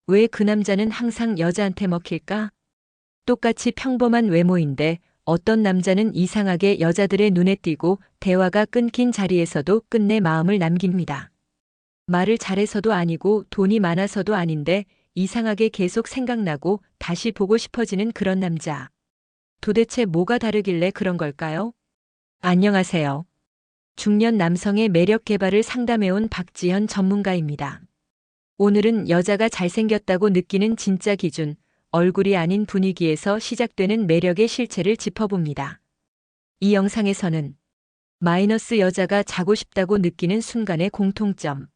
왜 그 남자는 항상 여자한테 먹힐까? 똑같이 평범한 외모인데 어떤 남자는 이상하게 여자들의 눈에 띄고 대화가 끊긴 자리에서도 끝내 마음을 남깁니다. 말을 잘해서도 아니고 돈이 많아서도 아닌데 이상하게 계속 생각나고 다시 보고 싶어지는 그런 남자. 도대체 뭐가 다르길래 그런 걸까요? 안녕하세요. 중년 남성의 매력 개발을 상담해온 박지현 전문가입니다. 오늘은 여자가 잘생겼다고 느끼는 진짜 기준, 얼굴이 아닌 분위기에서 시작되는 매력의 실체를 짚어봅니다. 이 영상에서는 마이너스 여자가 자고 싶다고 느끼는 순간의 공통점,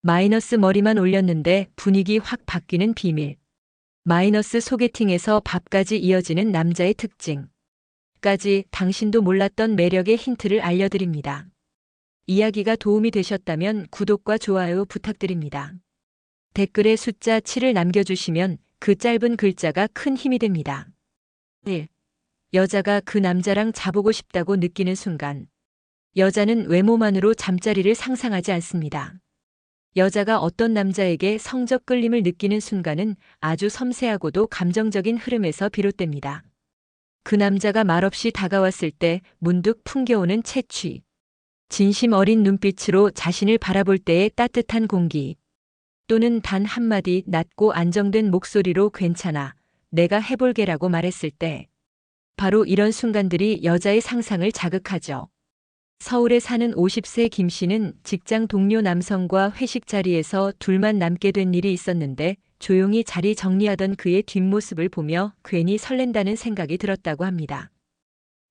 마이너스 머리만 올렸는데 분위기 확 바뀌는 비밀, 마이너스 소개팅에서 밥까지 이어지는 남자의 특징, 까지 당신도 몰랐던 매력의 힌트를 알려드립니다. 이야기가 도움이 되셨다면 구독과 좋아요 부탁드립니다. 댓글에 숫자 7을 남겨주시면 그 짧은 글자가 큰 힘이 됩니다. 1. 여자가 그 남자랑 자보고 싶다고 느끼는 순간. 여자는 외모만으로 잠자리를 상상하지 않습니다. 여자가 어떤 남자에게 성적 끌림을 느끼는 순간은 아주 섬세하고도 감정적인 흐름에서 비롯됩니다. 그 남자가 말없이 다가왔을 때 문득 풍겨오는 채취. 진심 어린 눈빛으로 자신을 바라볼 때의 따뜻한 공기. 또는 단 한마디 낮고 안정된 목소리로 괜찮아, 내가 해볼게라고 말했을 때. 바로 이런 순간들이 여자의 상상을 자극하죠. 서울에 사는 50세 김 씨는 직장 동료 남성과 회식 자리에서 둘만 남게 된 일이 있었는데 조용히 자리 정리하던 그의 뒷모습을 보며 괜히 설렌다는 생각이 들었다고 합니다.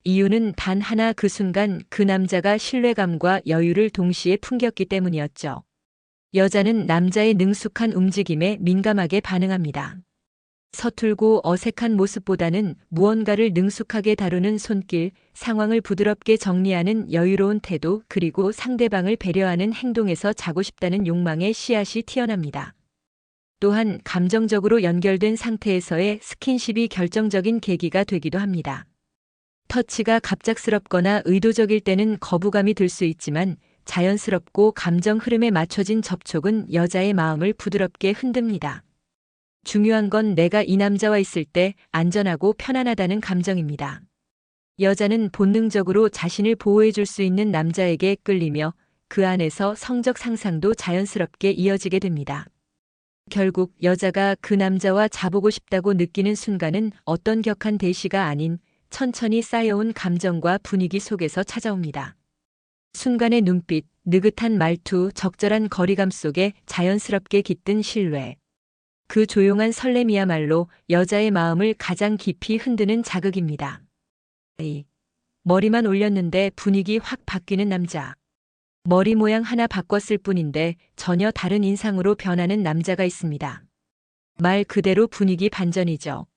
이유는 단 하나, 그 순간 그 남자가 신뢰감과 여유를 동시에 풍겼기 때문이었죠. 여자는 남자의 능숙한 움직임에 민감하게 반응합니다. 서툴고 어색한 모습보다는 무언가를 능숙하게 다루는 손길, 상황을 부드럽게 정리하는 여유로운 태도, 그리고 상대방을 배려하는 행동에서 자고 싶다는 욕망의 씨앗이 튀어납니다. 또한 감정적으로 연결된 상태에서의 스킨십이 결정적인 계기가 되기도 합니다. 터치가 갑작스럽거나 의도적일 때는 거부감이 들 수 있지만 자연스럽고 감정 흐름에 맞춰진 접촉은 여자의 마음을 부드럽게 흔듭니다. 중요한 건 내가 이 남자와 있을 때 안전하고 편안하다는 감정입니다. 여자는 본능적으로 자신을 보호해 줄 수 있는 남자에게 끌리며 그 안에서 성적 상상도 자연스럽게 이어지게 됩니다. 결국 여자가 그 남자와 자보고 싶다고 느끼는 순간은 어떤 격한 대시가 아닌 천천히 쌓여온 감정과 분위기 속에서 찾아옵니다. 순간의 눈빛, 느긋한 말투, 적절한 거리감 속에 자연스럽게 깃든 신뢰. 그 조용한 설렘이야말로 여자의 마음을 가장 깊이 흔드는 자극입니다. 머리만 올렸는데 분위기 확 바뀌는 남자. 머리 모양 하나 바꿨을 뿐인데 전혀 다른 인상으로 변하는 남자가 있습니다. 말 그대로 분위기 반전이죠.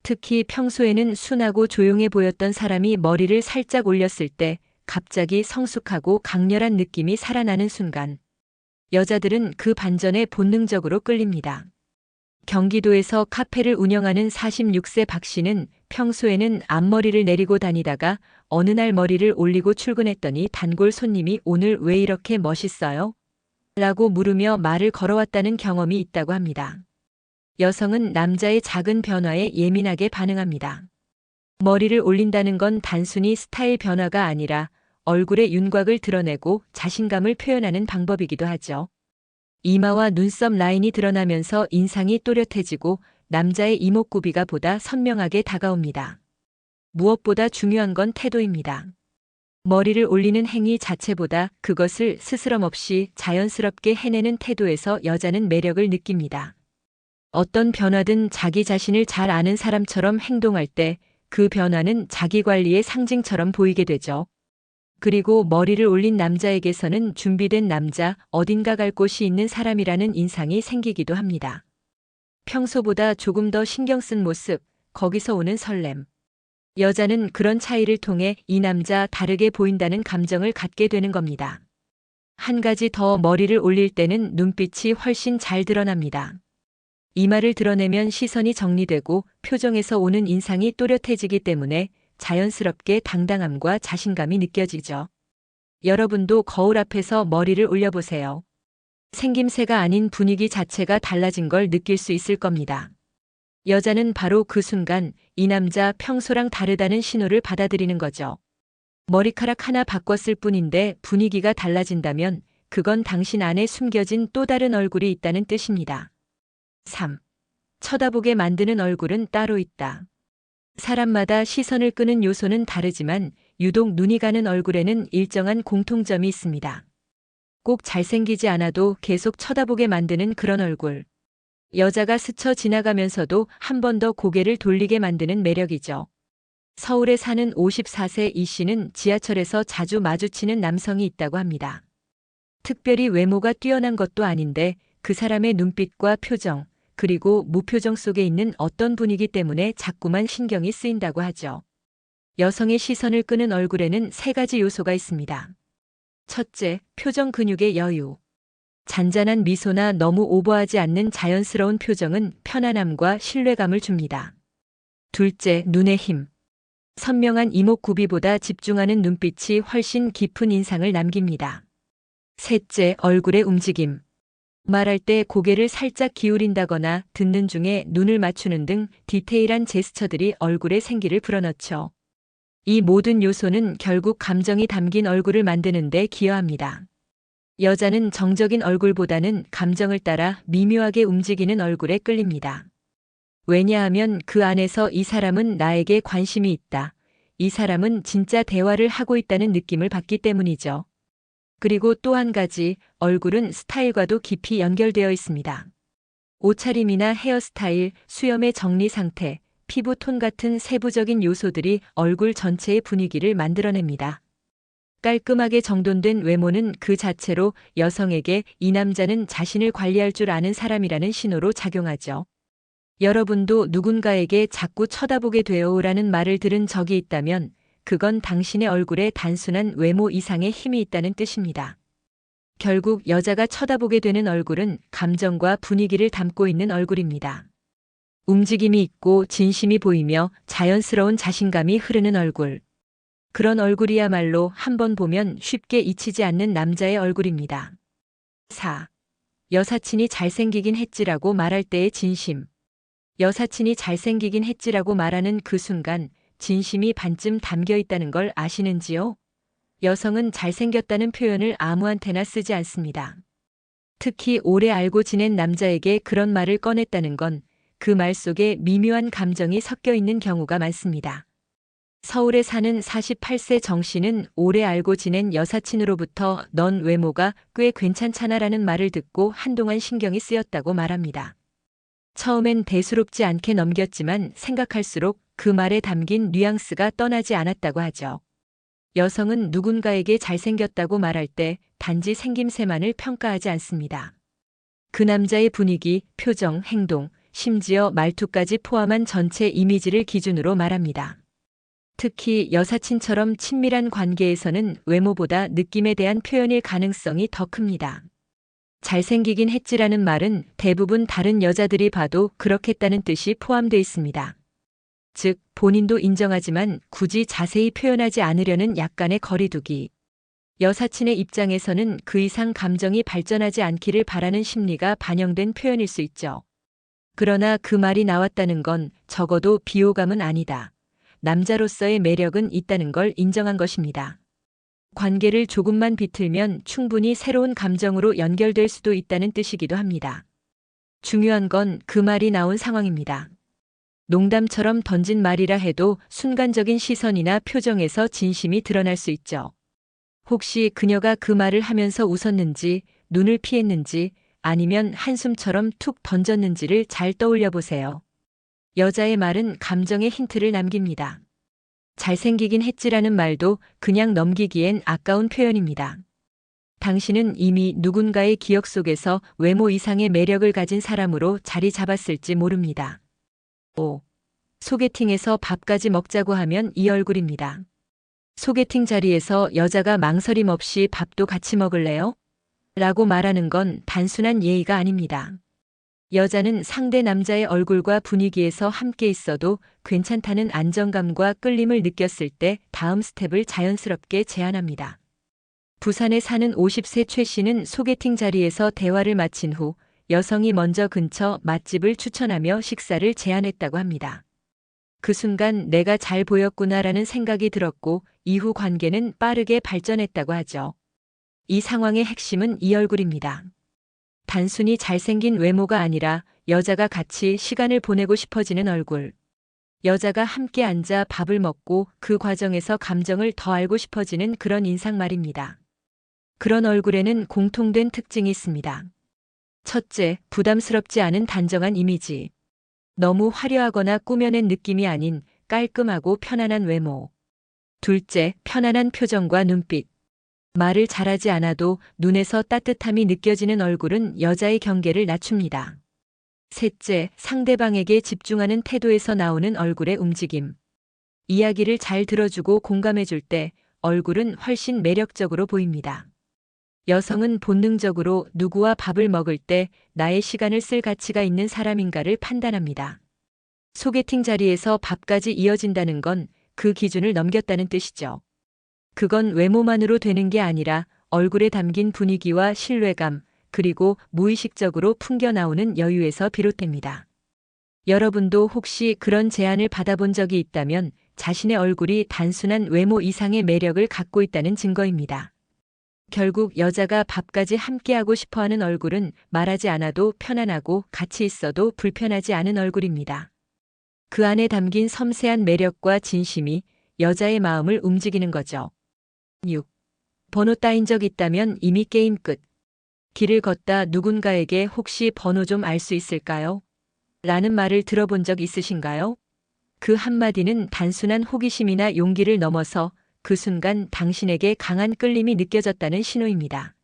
특히 평소에는 순하고 조용해 보였던 사람이 머리를 살짝 올렸을 때 갑자기 성숙하고 강렬한 느낌이 살아나는 순간. 여자들은 그 반전에 본능적으로 끌립니다. 경기도에서 카페를 운영하는 46세 박 씨는 평소에는 앞머리를 내리고 다니다가 어느 날 머리를 올리고 출근했더니 단골 손님이 "오늘 왜 이렇게 멋있어요?" 라고 물으며 말을 걸어왔다는 경험이 있다고 합니다. 여성은 남자의 작은 변화에 예민하게 반응합니다. 머리를 올린다는 건 단순히 스타일 변화가 아니라 얼굴의 윤곽을 드러내고 자신감을 표현하는 방법이기도 하죠. 이마와 눈썹 라인이 드러나면서 인상이 또렷해지고 남자의 이목구비가 보다 선명하게 다가옵니다. 무엇보다 중요한 건 태도입니다. 머리를 올리는 행위 자체보다 그것을 스스럼 없이 자연스럽게 해내는 태도에서 여자는 매력을 느낍니다. 어떤 변화든 자기 자신을 잘 아는 사람처럼 행동할 때 그 변화는 자기 관리의 상징처럼 보이게 되죠. 그리고 머리를 올린 남자에게서는 준비된 남자, 어딘가 갈 곳이 있는 사람이라는 인상이 생기기도 합니다. 평소보다 조금 더 신경 쓴 모습, 거기서 오는 설렘. 여자는 그런 차이를 통해 이 남자 다르게 보인다는 감정을 갖게 되는 겁니다. 한 가지 더, 머리를 올릴 때는 눈빛이 훨씬 잘 드러납니다. 이마를 드러내면 시선이 정리되고 표정에서 오는 인상이 또렷해지기 때문에 자연스럽게 당당함과 자신감이 느껴지죠. 여러분도 거울 앞에서 머리를 올려보세요. 생김새가 아닌 분위기 자체가 달라진 걸 느낄 수 있을 겁니다. 여자는 바로 그 순간 이 남자 평소랑 다르다는 신호를 받아들이는 거죠. 머리카락 하나 바꿨을 뿐인데 분위기가 달라진다면 그건 당신 안에 숨겨진 또 다른 얼굴이 있다는 뜻입니다. 3. 쳐다보게 만드는 얼굴은 따로 있다. 사람마다 시선을 끄는 요소는 다르지만 유독 눈이 가는 얼굴에는 일정한 공통점이 있습니다. 꼭 잘생기지 않아도 계속 쳐다보게 만드는 그런 얼굴. 여자가 스쳐 지나가면서도 한 번 더 고개를 돌리게 만드는 매력이죠. 서울에 사는 54세 이 씨는 지하철에서 자주 마주치는 남성이 있다고 합니다. 특별히 외모가 뛰어난 것도 아닌데 그 사람의 눈빛과 표정, 그리고 무표정 속에 있는 어떤 분위기 때문에 자꾸만 신경이 쓰인다고 하죠. 여성의 시선을 끄는 얼굴에는 3가지 요소가 있습니다. 첫째, 표정 근육의 여유. 잔잔한 미소나 너무 오버하지 않는 자연스러운 표정은 편안함과 신뢰감을 줍니다. 둘째, 눈의 힘. 선명한 이목구비보다 집중하는 눈빛이 훨씬 깊은 인상을 남깁니다. 셋째, 얼굴의 움직임. 말할 때 고개를 살짝 기울인다거나 듣는 중에 눈을 맞추는 등 디테일한 제스처들이 얼굴에 생기를 불어넣죠. 이 모든 요소는 결국 감정이 담긴 얼굴을 만드는 데 기여합니다. 여자는 정적인 얼굴보다는 감정을 따라 미묘하게 움직이는 얼굴에 끌립니다. 왜냐하면 그 안에서 이 사람은 나에게 관심이 있다. 이 사람은 진짜 대화를 하고 있다는 느낌을 받기 때문이죠. 그리고 또 한 가지, 얼굴은 스타일과도 깊이 연결되어 있습니다. 옷차림이나 헤어스타일, 수염의 정리 상태, 피부톤 같은 세부적인 요소들이 얼굴 전체의 분위기를 만들어냅니다. 깔끔하게 정돈된 외모는 그 자체로 여성에게 이 남자는 자신을 관리할 줄 아는 사람이라는 신호로 작용하죠. 여러분도 누군가에게 자꾸 쳐다보게 돼요라는 말을 들은 적이 있다면 그건 당신의 얼굴에 단순한 외모 이상의 힘이 있다는 뜻입니다. 결국 여자가 쳐다보게 되는 얼굴은 감정과 분위기를 담고 있는 얼굴입니다. 움직임이 있고 진심이 보이며 자연스러운 자신감이 흐르는 얼굴. 그런 얼굴이야말로 한번 보면 쉽게 잊히지 않는 남자의 얼굴입니다. 4. 여사친이 잘생기긴 했지라고 말할 때의 진심. 여사친이 잘생기긴 했지라고 말하는 그 순간 진심이 반쯤 담겨 있다는 걸 아시는지요? 여성은 잘생겼다는 표현을 아무한테나 쓰지 않습니다. 특히 오래 알고 지낸 남자에게 그런 말을 꺼냈다는 건 그 말 속에 미묘한 감정이 섞여 있는 경우가 많습니다. 서울에 사는 48세 정 씨는 오래 알고 지낸 여사친으로부터 넌 외모가 꽤 괜찮잖아라는 말을 듣고 한동안 신경이 쓰였다고 말합니다. 처음엔 대수롭지 않게 넘겼지만 생각할수록 그 말에 담긴 뉘앙스가 떠나지 않았다고 하죠. 여성은 누군가에게 잘생겼다고 말할 때 단지 생김새만을 평가하지 않습니다. 그 남자의 분위기, 표정, 행동, 심지어 말투까지 포함한 전체 이미지를 기준으로 말합니다. 특히 여사친처럼 친밀한 관계에서는 외모보다 느낌에 대한 표현일 가능성이 더 큽니다. 잘생기긴 했지라는 말은 대부분 다른 여자들이 봐도 그렇겠다는 뜻이 포함되어 있습니다. 즉, 본인도 인정하지만 굳이 자세히 표현하지 않으려는 약간의 거리두기. 여사친의 입장에서는 그 이상 감정이 발전하지 않기를 바라는 심리가 반영된 표현일 수 있죠. 그러나 그 말이 나왔다는 건 적어도 비호감은 아니다. 남자로서의 매력은 있다는 걸 인정한 것입니다. 관계를 조금만 비틀면 충분히 새로운 감정으로 연결될 수도 있다는 뜻이기도 합니다. 중요한 건 그 말이 나온 상황입니다. 농담처럼 던진 말이라 해도 순간적인 시선이나 표정에서 진심이 드러날 수 있죠. 혹시 그녀가 그 말을 하면서 웃었는지, 눈을 피했는지, 아니면 한숨처럼 툭 던졌는지를 잘 떠올려 보세요. 여자의 말은 감정의 힌트를 남깁니다. 잘생기긴 했지라는 말도 그냥 넘기기엔 아까운 표현입니다. 당신은 이미 누군가의 기억 속에서 외모 이상의 매력을 가진 사람으로 자리 잡았을지 모릅니다. 5. 소개팅에서 밥까지 먹자고 하면 이 얼굴입니다. 소개팅 자리에서 여자가 망설임 없이 밥도 같이 먹을래요? 라고 말하는 건 단순한 예의가 아닙니다. 여자는 상대 남자의 얼굴과 분위기에서 함께 있어도 괜찮다는 안정감과 끌림을 느꼈을 때 다음 스텝을 자연스럽게 제안합니다. 부산에 사는 50세 최 씨는 소개팅 자리에서 대화를 마친 후 여성이 먼저 근처 맛집을 추천하며 식사를 제안했다고 합니다. 그 순간 내가 잘 보였구나라는 생각이 들었고 이후 관계는 빠르게 발전했다고 하죠. 이 상황의 핵심은 이 얼굴입니다. 단순히 잘생긴 외모가 아니라 여자가 같이 시간을 보내고 싶어지는 얼굴. 여자가 함께 앉아 밥을 먹고 그 과정에서 감정을 더 알고 싶어지는 그런 인상 말입니다. 그런 얼굴에는 공통된 특징이 있습니다. 첫째, 부담스럽지 않은 단정한 이미지. 너무 화려하거나 꾸며낸 느낌이 아닌 깔끔하고 편안한 외모. 둘째, 편안한 표정과 눈빛. 말을 잘하지 않아도 눈에서 따뜻함이 느껴지는 얼굴은 여자의 경계를 낮춥니다. 셋째, 상대방에게 집중하는 태도에서 나오는 얼굴의 움직임. 이야기를 잘 들어주고 공감해줄 때 얼굴은 훨씬 매력적으로 보입니다. 여성은 본능적으로 누구와 밥을 먹을 때 나의 시간을 쓸 가치가 있는 사람인가를 판단합니다. 소개팅 자리에서 밥까지 이어진다는 건 그 기준을 넘겼다는 뜻이죠. 그건 외모만으로 되는 게 아니라 얼굴에 담긴 분위기와 신뢰감, 그리고 무의식적으로 풍겨나오는 여유에서 비롯됩니다. 여러분도 혹시 그런 제안을 받아본 적이 있다면 자신의 얼굴이 단순한 외모 이상의 매력을 갖고 있다는 증거입니다. 결국 여자가 밥까지 함께하고 싶어하는 얼굴은 말하지 않아도 편안하고 같이 있어도 불편하지 않은 얼굴입니다. 그 안에 담긴 섬세한 매력과 진심이 여자의 마음을 움직이는 거죠. 6. 번호 따인 적 있다면 이미 게임 끝. 길을 걷다 누군가에게 혹시 번호 좀 알 수 있을까요? 라는 말을 들어본 적 있으신가요? 그 한마디는 단순한 호기심이나 용기를 넘어서 그 순간 당신에게 강한 끌림이 느껴졌다는 신호입니다.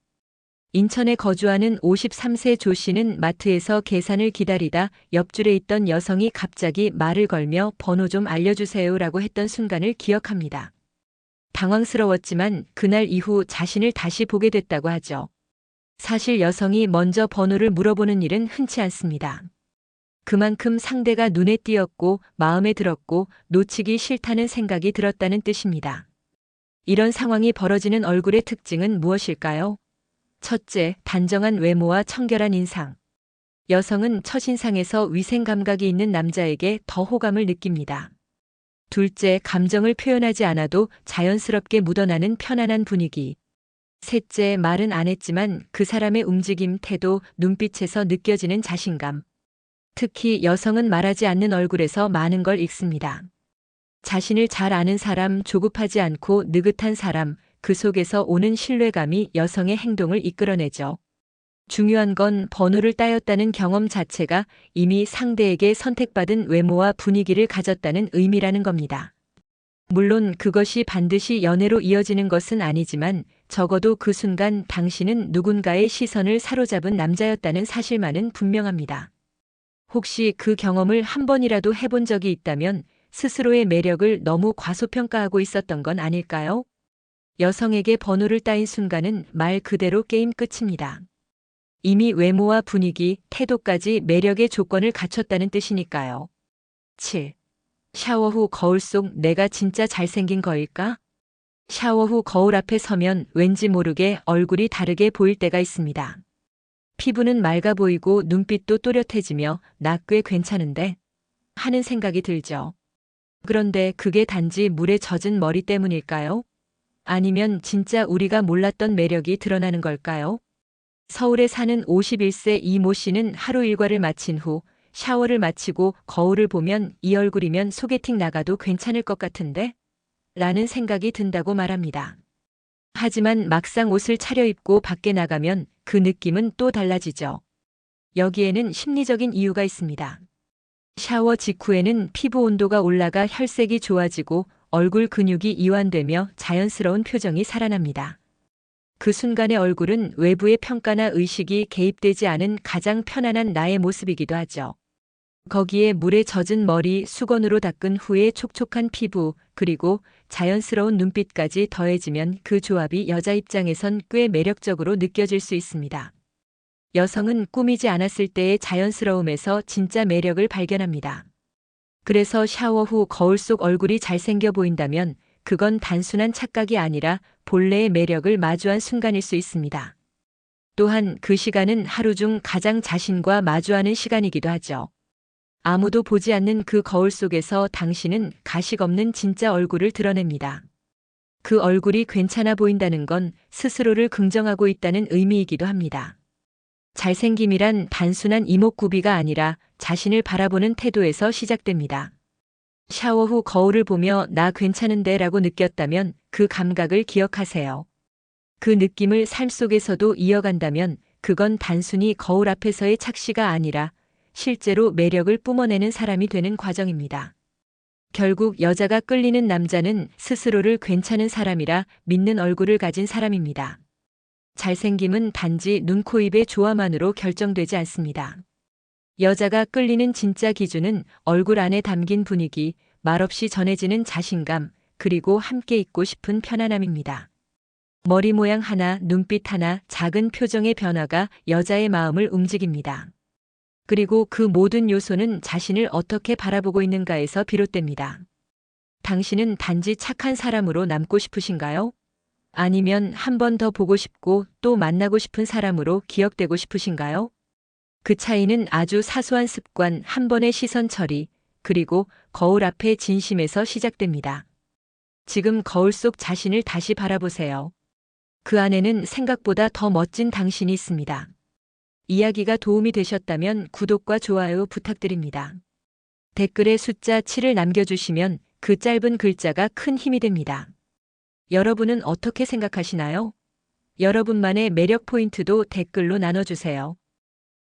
인천에 거주하는 53세 조 씨는 마트에서 계산을 기다리다 옆줄에 있던 여성이 갑자기 말을 걸며 번호 좀 알려주세요라고 했던 순간을 기억합니다. 당황스러웠지만 그날 이후 자신을 다시 보게 됐다고 하죠. 사실 여성이 먼저 번호를 물어보는 일은 흔치 않습니다. 그만큼 상대가 눈에 띄었고 마음에 들었고 놓치기 싫다는 생각이 들었다는 뜻입니다. 이런 상황이 벌어지는 얼굴의 특징은 무엇일까요? 첫째, 단정한 외모와 청결한 인상. 여성은 첫인상에서 위생 감각이 있는 남자에게 더 호감을 느낍니다. 둘째, 감정을 표현하지 않아도 자연스럽게 묻어나는 편안한 분위기. 셋째, 말은 안 했지만 그 사람의 움직임, 태도, 눈빛에서 느껴지는 자신감. 특히 여성은 말하지 않는 얼굴에서 많은 걸 읽습니다. 자신을 잘 아는 사람, 조급하지 않고 느긋한 사람, 그 속에서 오는 신뢰감이 여성의 행동을 이끌어내죠. 중요한 건 번호를 따였다는 경험 자체가 이미 상대에게 선택받은 외모와 분위기를 가졌다는 의미라는 겁니다. 물론 그것이 반드시 연애로 이어지는 것은 아니지만 적어도 그 순간 당신은 누군가의 시선을 사로잡은 남자였다는 사실만은 분명합니다. 혹시 그 경험을 한 번이라도 해본 적이 있다면 스스로의 매력을 너무 과소평가하고 있었던 건 아닐까요? 여성에게 번호를 따인 순간은 말 그대로 게임 끝입니다. 이미 외모와 분위기, 태도까지 매력의 조건을 갖췄다는 뜻이니까요. 7. 샤워 후 거울 속 내가 진짜 잘생긴 거일까? 샤워 후 거울 앞에 서면 왠지 모르게 얼굴이 다르게 보일 때가 있습니다. 피부는 맑아 보이고 눈빛도 또렷해지며 나 꽤 괜찮은데? 하는 생각이 들죠. 그런데 그게 단지 물에 젖은 머리 때문일까요? 아니면 진짜 우리가 몰랐던 매력이 드러나는 걸까요? 서울에 사는 51세 이모 씨는 하루 일과를 마친 후 샤워를 마치고 거울을 보면 이 얼굴이면 소개팅 나가도 괜찮을 것 같은데? 라는 생각이 든다고 말합니다. 하지만 막상 옷을 차려입고 밖에 나가면 그 느낌은 또 달라지죠. 여기에는 심리적인 이유가 있습니다. 샤워 직후에는 피부 온도가 올라가 혈색이 좋아지고 얼굴 근육이 이완되며 자연스러운 표정이 살아납니다. 그 순간의 얼굴은 외부의 평가나 의식이 개입되지 않은 가장 편안한 나의 모습이기도 하죠. 거기에 물에 젖은 머리, 수건으로 닦은 후에 촉촉한 피부, 그리고 자연스러운 눈빛까지 더해지면 그 조합이 여자 입장에선 꽤 매력적으로 느껴질 수 있습니다. 여성은 꾸미지 않았을 때의 자연스러움에서 진짜 매력을 발견합니다. 그래서 샤워 후 거울 속 얼굴이 잘생겨 보인다면 그건 단순한 착각이 아니라 본래의 매력을 마주한 순간일 수 있습니다. 또한 그 시간은 하루 중 가장 자신과 마주하는 시간이기도 하죠. 아무도 보지 않는 그 거울 속에서 당신은 가식 없는 진짜 얼굴을 드러냅니다. 그 얼굴이 괜찮아 보인다는 건 스스로를 긍정하고 있다는 의미이기도 합니다. 잘생김이란 단순한 이목구비가 아니라 자신을 바라보는 태도에서 시작됩니다. 샤워 후 거울을 보며 나 괜찮은데 라고 느꼈다면 그 감각을 기억하세요. 그 느낌을 삶 속에서도 이어간다면 그건 단순히 거울 앞에서의 착시가 아니라 실제로 매력을 뿜어내는 사람이 되는 과정입니다. 결국 여자가 끌리는 남자는 스스로를 괜찮은 사람이라 믿는 얼굴을 가진 사람입니다. 잘생김은 단지 눈, 코, 입의 조화만으로 결정되지 않습니다. 여자가 끌리는 진짜 기준은 얼굴 안에 담긴 분위기, 말없이 전해지는 자신감, 그리고 함께 있고 싶은 편안함입니다. 머리 모양 하나, 눈빛 하나, 작은 표정의 변화가 여자의 마음을 움직입니다. 그리고 그 모든 요소는 자신을 어떻게 바라보고 있는가에서 비롯됩니다. 당신은 단지 착한 사람으로 남고 싶으신가요? 아니면 한 번 더 보고 싶고 또 만나고 싶은 사람으로 기억되고 싶으신가요? 그 차이는 아주 사소한 습관, 한 번의 시선 처리, 그리고 거울 앞의 진심에서 시작됩니다. 지금 거울 속 자신을 다시 바라보세요. 그 안에는 생각보다 더 멋진 당신이 있습니다. 이야기가 도움이 되셨다면 구독과 좋아요 부탁드립니다. 댓글에 숫자 7을 남겨주시면 그 짧은 글자가 큰 힘이 됩니다. 여러분은 어떻게 생각하시나요? 여러분만의 매력 포인트도 댓글로 나눠주세요.